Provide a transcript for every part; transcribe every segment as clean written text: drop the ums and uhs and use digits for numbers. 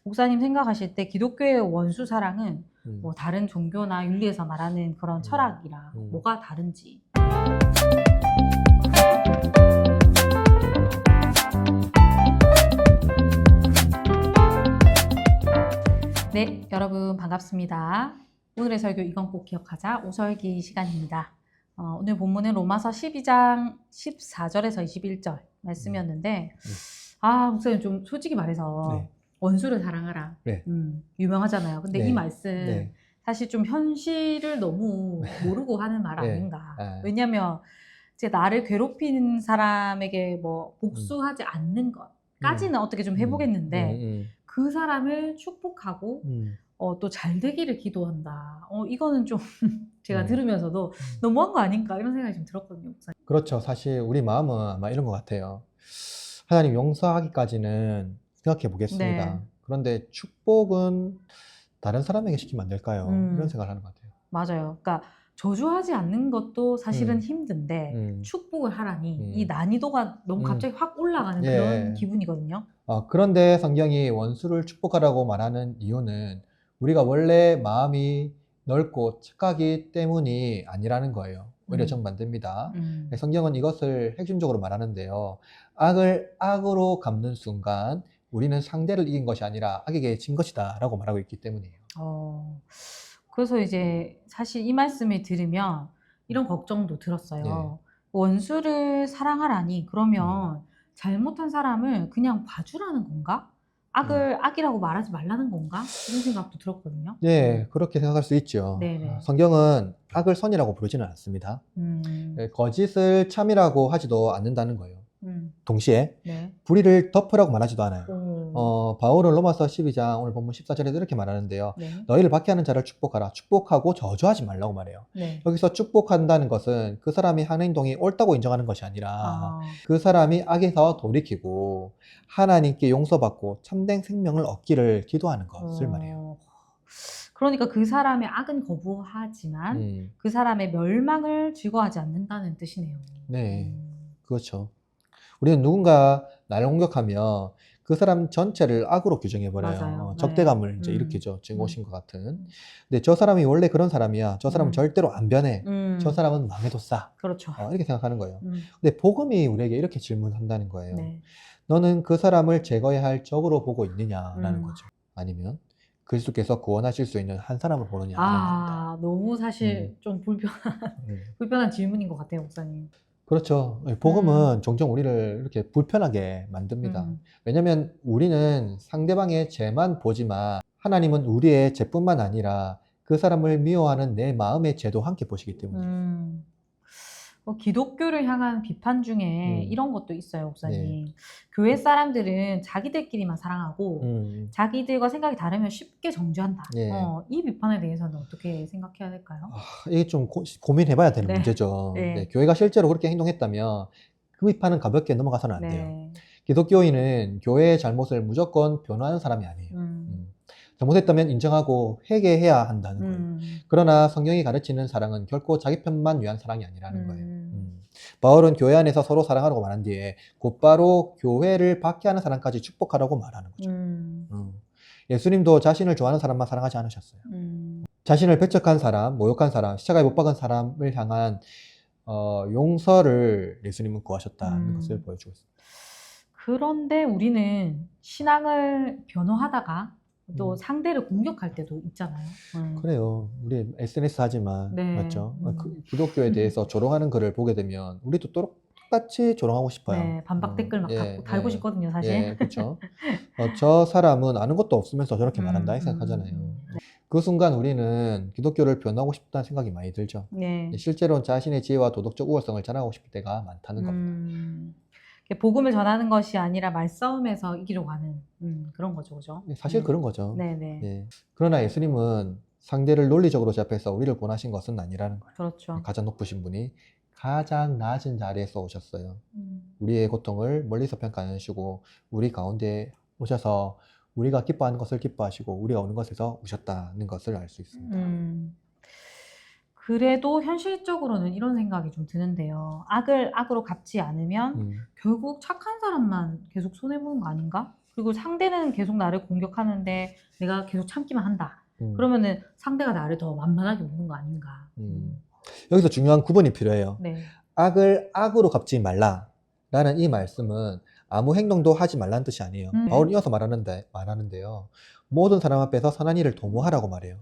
목사님 생각하실 때 기독교의 원수 사랑은 음, 뭐 다른 종교나 윤리에서 말하는 그런 철학이랑 음. 뭐가 다른지. 네, 여러분 반갑습니다. 오늘의 설교 이건 꼭 기억하자 오설기 시간입니다. 오늘 본문은 로마서 12장 14절에서 21절 말씀이었는데 목사님 좀 솔직히 말해서 네. 원수를 사랑하라. 네. 유명하잖아요. 근데 네. 이 말씀 네. 사실 좀 현실을 너무 모르고 하는 말 네. 아닌가. 아. 왜냐면 이제 나를 괴롭히는 사람에게 뭐 복수하지 않는 것까지는 어떻게 좀 해보겠는데 그 사람을 축복하고 또 잘 되기를 기도한다. 이거는 좀 제가 들으면서도 너무한 거 아닌가 이런 생각이 좀 들었거든요, 목사님. 그렇죠. 사실 우리 마음은 아마 이런 것 같아요. 하나님 용서하기까지는 생각해 보겠습니다. 네. 그런데 축복은 다른 사람에게 시키면 안 될까요? 이런 생각을 하는 것 같아요. 맞아요. 그러니까 저주하지 않는 것도 사실은 음. 힘든데 축복을 하라니 이 난이도가 너무 음. 갑자기 확 올라가는 예. 그런 기분이거든요. 그런데 성경이 원수를 축복하라고 말하는 이유는 우리가 원래 마음이 넓고 착하기 때문이 아니라는 거예요. 오히려 정반대입니다. 성경은 이것을 핵심적으로 말하는데요. 악을 악으로 갚는 순간 우리는 상대를 이긴 것이 아니라 악에게 진 것이다 라고 말하고 있기 때문이에요. 그래서 이제 사실 이 말씀을 들으면 이런 걱정도 들었어요. 네. 원수를 사랑하라니 그러면 잘못한 사람을 그냥 봐주라는 건가? 악을 악이라고 말하지 말라는 건가? 이런 생각도 들었거든요. 네, 그렇게 생각할 수 있죠. 네네. 성경은 악을 선이라고 부르지는 않습니다. 거짓을 참이라고 하지도 않는다는 거예요. 동시에 네. 불의를 덮으라고 말하지도 않아요. 바울은 로마서 12장 오늘 본문 14절에도 이렇게 말하는데요. 네. 너희를 박해하는 자를 축복하라. 축복하고 저주하지 말라고 말해요. 네. 여기서 축복한다는 것은 그 사람이 하는 행동이 옳다고 인정하는 것이 아니라 그 사람이 악에서 돌이키고 하나님께 용서받고 참된 생명을 얻기를 기도하는 것을 말해요. 그러니까 그 사람의 악은 거부하지만 그 사람의 멸망을 즐거워하지 않는다는 뜻이네요. 네, 그렇죠. 우리는 누군가 나를 공격하면 그 사람 전체를 악으로 규정해버려요. 맞아요. 적대감을 이제 일으키죠. 증오심과 같은. 근데 저 사람이 원래 그런 사람이야. 저 사람은 절대로 안 변해. 저 사람은 망해도 싸. 그렇죠. 이렇게 생각하는 거예요. 근데 복음이 우리에게 이렇게 질문한다는 거예요. 네. 너는 그 사람을 제거해야 할 적으로 보고 있느냐라는 거죠. 아니면 그리스도께서 구원하실 수 있는 한 사람을 보느냐라는 겁니다. 너무 사실 좀 불편한 질문인 것 같아요, 목사님. 그렇죠. 복음은 종종 우리를 이렇게 불편하게 만듭니다. 왜냐면 우리는 상대방의 죄만 보지만 하나님은 우리의 죄뿐만 아니라 그 사람을 미워하는 내 마음의 죄도 함께 보시기 때문이에요. 기독교를 향한 비판 중에 이런 것도 있어요, 목사님. 네. 교회 사람들은 자기들끼리만 사랑하고 자기들과 생각이 다르면 쉽게 정죄한다. 네. 이 비판에 대해서는 어떻게 생각해야 될까요? 이게 좀 고민해봐야 되는 네. 문제죠. 네. 교회가 실제로 그렇게 행동했다면 그 비판은 가볍게 넘어가서는 안 돼요. 네. 기독교인은 교회의 잘못을 무조건 변호하는 사람이 아니에요. 잘못했다면 인정하고 회개해야 한다는 거예요. 그러나 성경이 가르치는 사랑은 결코 자기 편만 위한 사랑이 아니라는 거예요. 바울은 교회 안에서 서로 사랑하라고 말한 뒤에 곧바로 교회를 박해하는 사람까지 축복하라고 말하는 거죠. 예수님도 자신을 좋아하는 사람만 사랑하지 않으셨어요. 자신을 배척한 사람, 모욕한 사람, 십자가에 못 박은 사람을 향한 용서를 예수님은 구하셨다는 것을 보여주고 있습니다. 그런데 우리는 신앙을 변호하다가 또 상대를 공격할 때도 있잖아요. 그래요. 우리 SNS 하지만 네. 맞죠? 기독교에 대해서 조롱하는 글을 보게 되면 우리도 똑같이 조롱하고 싶어요. 네, 반박 댓글 막 달고 싶거든요, 사실. 그렇죠. 저 사람은 아는 것도 없으면서 저렇게 말한다 이렇게 생각하잖아요. 그 순간 우리는 기독교를 변호하고 싶다는 생각이 많이 들죠. 네. 실제로는 자신의 지혜와 도덕적 우월성을 자랑하고 싶을 때가 많다는 겁니다. 복음을 전하는 것이 아니라 말싸움에서 이기려고 하는 그런 거죠, 그죠? 사실 그런 거죠. 네네. 그러나 예수님은 상대를 논리적으로 제압해서 우리를 권하신 것은 아니라는 거예요. 그렇죠. 가장 높으신 분이 가장 낮은 자리에서 오셨어요. 우리의 고통을 멀리서 평가 안 하시고 우리 가운데 오셔서 우리가 기뻐하는 것을 기뻐하시고 우리가 오는 것에서 오셨다는 것을 알 수 있습니다. 그래도 현실적으로는 이런 생각이 좀 드는데요. 악을 악으로 갚지 않으면 결국 착한 사람만 계속 손해보는 거 아닌가? 그리고 상대는 계속 나를 공격하는데 내가 계속 참기만 한다. 그러면은 상대가 나를 더 만만하게 보는 거 아닌가. 여기서 중요한 구분이 필요해요. 네. 악을 악으로 갚지 말라라는 이 말씀은 아무 행동도 하지 말라는 뜻이 아니에요. 바울은 이어서 말하는데요. 모든 사람 앞에서 선한 일을 도모하라고 말해요.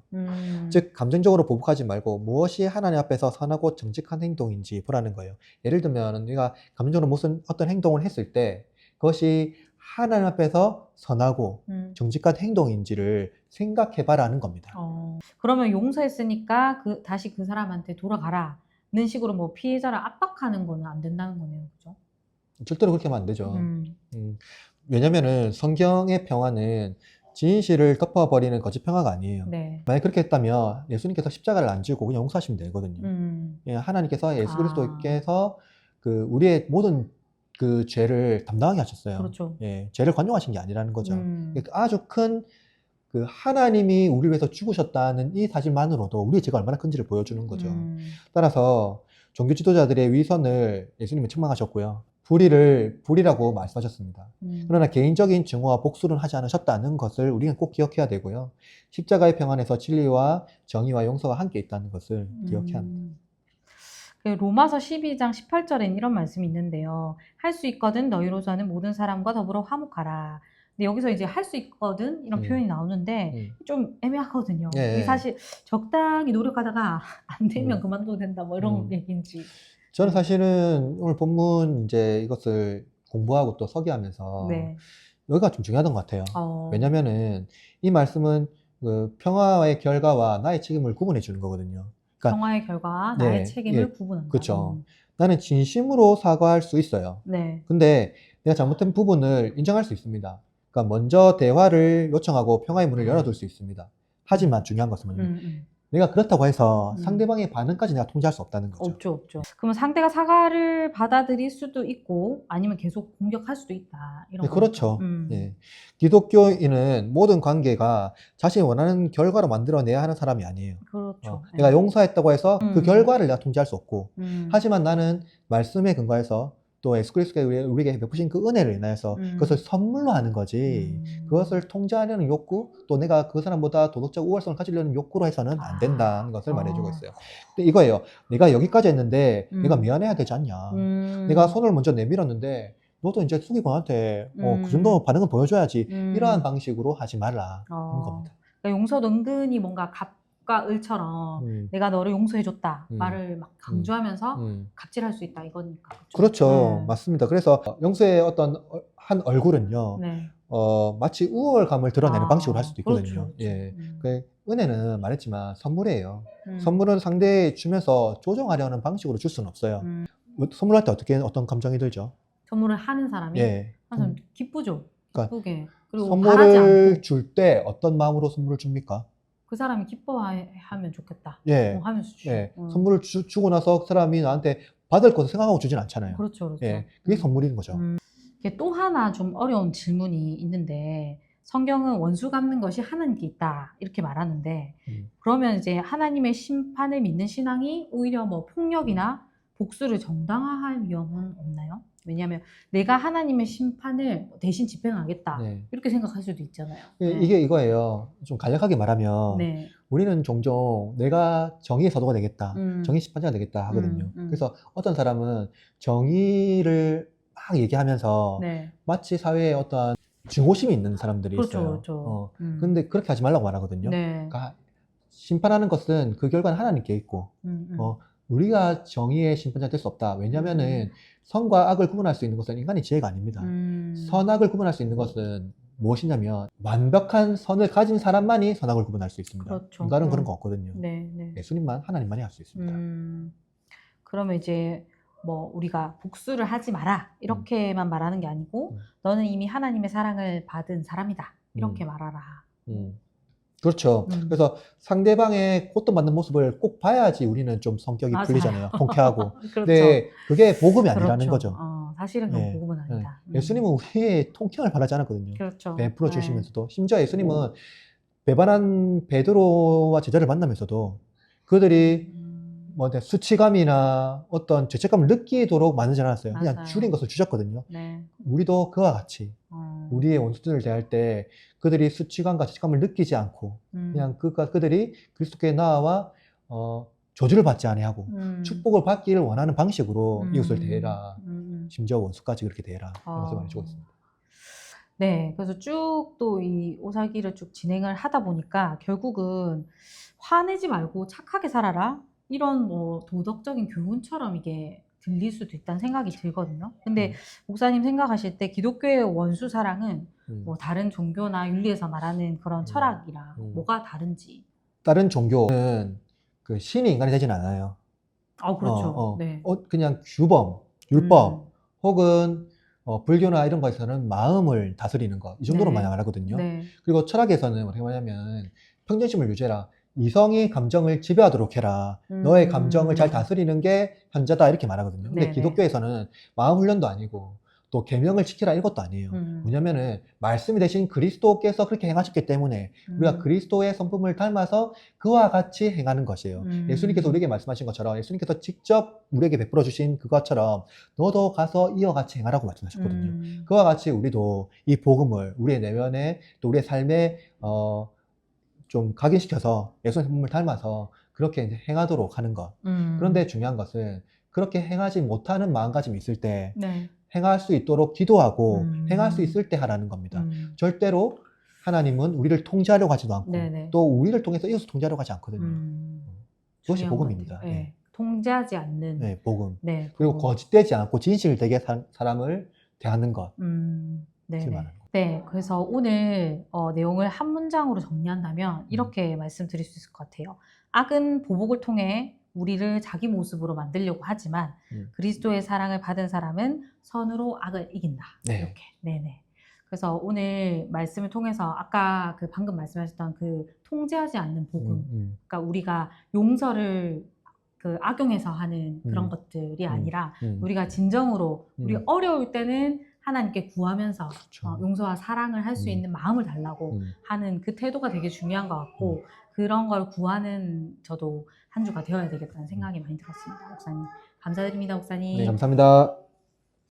즉 감정적으로 보복하지 말고 무엇이 하나님 앞에서 선하고 정직한 행동인지 보라는 거예요. 예를 들면 우리가 감정적으로 무슨 어떤 행동을 했을 때 그것이 하나님 앞에서 선하고 정직한 행동인지를 생각해봐라는 겁니다. 그러면 용서했으니까 다시 그 사람한테 돌아가라는 식으로 뭐 피해자를 압박하는 거는 안 된다는 거네요, 그죠? 절대로 그렇게 하면 안 되죠. 왜냐면은 성경의 평화는 진실을 덮어버리는 거짓 평화가 아니에요. 네. 만약 그렇게 했다면 예수님께서 십자가를 안 지고 그냥 용서하시면 되거든요. 예, 하나님께서 예수 그리스도께서 그 우리의 모든 그 죄를 담당하게 하셨어요. 그렇죠. 예, 죄를 관용하신 게 아니라는 거죠. 아주 큰 그 하나님이 우리를 위해서 죽으셨다는 이 사실만으로도 우리의 죄가 얼마나 큰지를 보여주는 거죠. 따라서 종교 지도자들의 위선을 예수님은 책망하셨고요. 불의라고 말씀하셨습니다. 그러나 개인적인 증오와 복수는 하지 않으셨다는 것을 우리는 꼭 기억해야 되고요. 십자가의 평안에서 진리와 정의와 용서가 함께 있다는 것을 기억해야 합니다. 로마서 12장 18절엔 이런 말씀이 있는데요. 할 수 있거든 너희로서는 모든 사람과 더불어 화목하라. 근데 여기서 이제 할 수 있거든 이런 표현이 나오는데 좀 애매하거든요. 예. 이게 사실 적당히 노력하다가 안 되면 그만둬도 된다 뭐 이런 얘기인지. 저는 사실은 오늘 본문 이제 이것을 공부하고 또 서기하면서 네. 여기가 좀 중요하던 것 같아요. 왜냐면은 이 말씀은 그 평화의 결과와 나의 책임을 구분해 주는 거거든요. 그러니까 평화의 결과와 나의 책임을 구분한다. 그렇죠. 나는 진심으로 사과할 수 있어요. 네. 근데 내가 잘못된 부분을 인정할 수 있습니다. 그러니까 먼저 대화를 요청하고 평화의 문을 열어둘 수 있습니다. 하지만 중요한 것은 내가 그렇다고 해서 상대방의 반응까지 내가 통제할 수 없다는 거죠. 없죠. 그러면 상대가 사과를 받아들일 수도 있고 아니면 계속 공격할 수도 있다. 이런 네, 그렇죠. 예. 기독교인은 모든 관계가 자신이 원하는 결과로 만들어내야 하는 사람이 아니에요. 그렇죠. 내가 용서했다고 해서 그 결과를 내가 통제할 수 없고 하지만 나는 말씀에 근거해서 또 예수 그리스도가 우리에게 베푸신 그 은혜를 인하여서 그것을 선물로 하는 거지 그것을 통제하려는 욕구 또 내가 그 사람보다 도덕적 우월성을 가지려는 욕구로 해서는 안 된다는 것을 말해주고 있어요. 근데 이거예요. 내가 여기까지 했는데 내가 미안해야 되지 않냐. 내가 손을 먼저 내밀었는데 너도 이제 숙이고 나한테 그 정도 반응은 보여줘야지 이러한 방식으로 하지 말라 하는 겁니다. 그러니까 용서도 은근히 뭔가 갑과 을처럼 내가 너를 용서해줬다 말을 막 강조하면서 갑질할 수 있다 이거니까. 그렇죠. 맞습니다. 그래서 용서의 어떤 한 얼굴은요 마치 우월감을 드러내는 방식으로 할 수도 있거든요. 그렇죠. 예. 은혜는 말했지만 선물이에요. 선물은 상대에 주면서 조정하려는 방식으로 줄 수는 없어요. 선물할 때 어떤 감정이 들죠? 선물을 하는 사람이 항상 기쁘죠. 그러니까 기쁘게. 그리고 선물을 줄 때 어떤 마음으로 선물을 줍니까? 그 사람이 기뻐하면 좋겠다. 예. 하면서 주죠. 예. 선물을 주고 나서 그 사람이 나한테 받을 것을 생각하고 주진 않잖아요. 그렇죠. 예. 그게 선물인 거죠. 또 하나 좀 어려운 질문이 있는데 성경은 원수 갚는 것이 하나님께 있다 이렇게 말하는데 그러면 이제 하나님의 심판을 믿는 신앙이 오히려 뭐 폭력이나 복수를 정당화할 위험은 없나요? 왜냐하면 내가 하나님의 심판을 대신 집행하겠다 이렇게 생각할 수도 있잖아요. 이게 이거예요. 좀 간략하게 말하면 우리는 종종 내가 정의의 사도가 되겠다, 정의 심판자가 되겠다 하거든요. 그래서 어떤 사람은 정의를 막 얘기하면서 마치 사회에 어떤 증오심이 있는 사람들이 있어요. 그렇죠. 근데 그렇게 하지 말라고 말하거든요. 그러니까 심판하는 것은 그 결과는 하나님께 있고 우리가 정의의 심판자가 될 수 없다. 왜냐면은 선과 악을 구분할 수 있는 것은 인간의 지혜가 아닙니다. 선악을 구분할 수 있는 것은 무엇이냐면 완벽한 선을 가진 사람만이 선악을 구분할 수 있습니다. 그렇죠. 인간은 그런 거 없거든요. 네. 예수님만 하나님만이 할 수 있습니다. 그러면 이제 뭐 우리가 복수를 하지 마라 이렇게만 말하는 게 아니고 너는 이미 하나님의 사랑을 받은 사람이다 이렇게 말하라. 그렇죠. 그래서 상대방의 고통받는 모습을 꼭 봐야지 우리는 좀 성격이 풀리잖아요. 통쾌하고. 근데 그게 복음이 아니라는 거죠. 사실은 그건 복음은 아니다. 예수님은 우리의 통쾌함을 바라지 않았거든요. 그렇죠. 베풀어 주시면서도. 심지어 예수님은 배반한 베드로와 제자를 만나면서도 그들이 뭐 수치감이나 어떤 죄책감을 느끼도록 만들지 않았어요. 그냥 줄인 것을 주셨거든요. 우리도 그와 같이 우리의 원수들을 대할 때 그들이 수치감과 죄책감을 느끼지 않고 그냥 그들이 그리스도께 나아와 저주를 받지 아니하고 축복을 받기를 원하는 방식으로 이웃을 대해라. 심지어 원수까지 그렇게 대해라. 이런 말씀을 많이 주고 있습니다. 네, 그래서 쭉 또 이 오사기를 쭉 진행을 하다 보니까 결국은 화내지 말고 착하게 살아라. 이런 뭐 도덕적인 교훈처럼 이게 들릴 수도 있다는 생각이 들거든요. 근데 목사님 생각하실 때 기독교의 원수 사랑은 뭐 다른 종교나 윤리에서 말하는 그런 철학이랑 뭐가 다른지. 다른 종교는 그 신이 인간이 되진 않아요. 그렇죠. 네. 그냥 규범, 율법, 혹은 불교나 이런 거에서는 마음을 다스리는 것, 이 정도로 많이 말하거든요. 네. 그리고 철학에서는 어떻게 말하냐면 평정심을 유지해라. 이성의 감정을 지배하도록 해라. 너의 감정을 잘 다스리는 게 현자다 이렇게 말하거든요. 근데 기독교에서는 마음 훈련도 아니고 또 계명을 지키라 이것도 아니에요. 뭐냐면은 말씀이 되신 그리스도께서 그렇게 행하셨기 때문에 우리가 그리스도의 성품을 닮아서 그와 같이 행하는 것이에요. 예수님께서 우리에게 말씀하신 것처럼 예수님께서 직접 우리에게 베풀어 주신 그것처럼 너도 가서 이와 같이 행하라고 말씀하셨거든요. 그와 같이 우리도 이 복음을 우리의 내면에 또 우리의 삶에 좀 각인시켜서 예수님의 성품을 닮아서 그렇게 이제 행하도록 하는 것. 그런데 중요한 것은 그렇게 행하지 못하는 마음가짐이 있을 때 행할 수 있도록 기도하고 행할 수 있을 때 하라는 겁니다. 절대로 하나님은 우리를 통제하려고 하지도 않고 또 우리를 통해서 이웃을 통제하려고 하지 않거든요. 그것이 복음입니다. 네. 통제하지 않는 복음. 네, 그리고 거짓되지 않고 진실을 되게 사람을 대하는 것. 네, 그래서 오늘 내용을 한 문장으로 정리한다면 이렇게 말씀드릴 수 있을 것 같아요. 악은 보복을 통해 우리를 자기 모습으로 만들려고 하지만 그리스도의 사랑을 받은 사람은 선으로 악을 이긴다. 이렇게. 네네. 그래서 오늘 말씀을 통해서 아까 그 방금 말씀하셨던 그 통제하지 않는 복음, 그러니까 우리가 용서를 그 악용해서 하는 그런 것들이 아니라 우리가 진정으로 우리 어려울 때는 하나님께 구하면서 용서와 사랑을 할 수 있는 마음을 달라고 하는 그 태도가 되게 중요한 것 같고 그런 걸 구하는 저도 한 주가 되어야 되겠다는 생각이 많이 들었습니다. 목사님 감사드립니다. 목사님. 네, 감사합니다.